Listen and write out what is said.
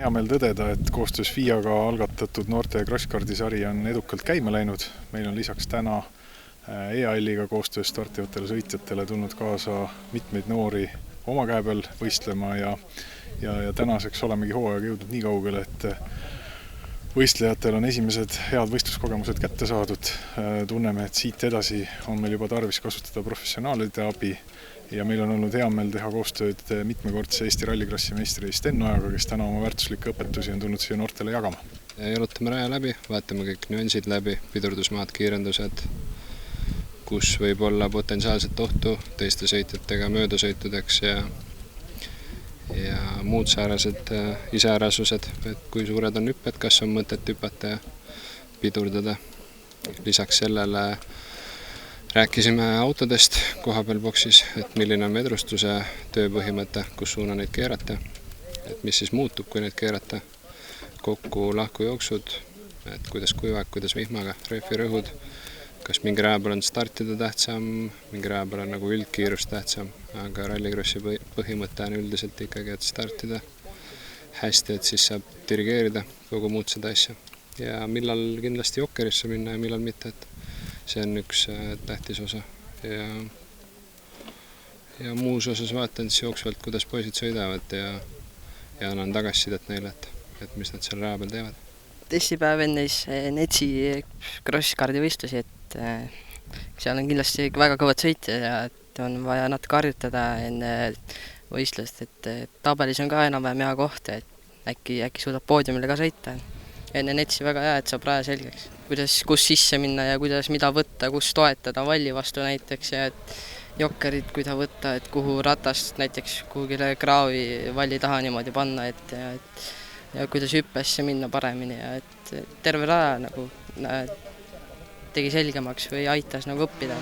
Hea meel tõdeda, et koostöös FIA-ga algatatud noorte crosskardi sari on edukalt käima läinud. Meil on lisaks täna EAL-iga koostöös startivatele sõitjatele tulnud kaasa mitmeid noori oma käe peal võistlema ja tänaseks olemegi hooajaga jõudnud nii kaugele, et võistlejatel on esimesed head võistluskogemused kätte saadud. Tunneme, et siit edasi on meil juba tarvis kasutada professionaalide abi ja meil on olnud hea meel teha koostööd mitmekordse Eesti rallikrossi meistri Sten Ojaga, kes täna oma väärtuslikke õpetusi on tulnud siia noortele jagama. Jalutame raja läbi, vaatame kõik nüansid läbi, pidurdusmaad, kiirendused, kus võib olla potentsiaalset ohtu teiste sõitjatega möödasõitudeks ja muud säärased iseärasused, et kui suured on hüpped, kas on mõtet hüpata ja pidurdada. Lisaks sellele rääkisime autodest kohapeal boksis, et milline on vedrustuse tööpõhimõte, kus suuna neid keerata, et mis siis muutub, kui neid keerata, kokku lahkujooksud, et kuidas kuivaga, kuidas vihmaga, rehvi rõhud, kas mingi raja peal on startida tähtsam, mingi raja peal on nagu üldkiirus tähtsam, aga rallikrossi põhimõte on üldiselt ikkagi, et startida hästi, et siis saab dirigeerida kogu muud seda asja. Ja millal kindlasti jokkerisse minna ja millal mitte, et see on üks tähtis osa. Ja muus osas vaatan siis jooksvalt, kuidas poisid sõidavad ja annan tagasisidet neile, et mis nad seal raja peal teevad. Testipäev enne Netsi crosskardi võistlusi, et seal on kindlasti väga kõvad sõitjad ja et on vaja natuke harjutada enne võistlust, et tabelis on ka enam-vähem hea koht, et äkki suudab poodiumile ka sõita. Enne Netsi väga hea, et saab raja selgeks, kus sisse minna ja kuidas mida võtta, kus toetada valli vastu näiteks ja et jokkerid, kui ta võtta, et kuhu ratast näiteks kuhugile kraavi valli taha niimoodi panna, ja kuidas hüppesse minna paremini ja et terve raja nagu tegi selgemaks või aitas nagu õppida.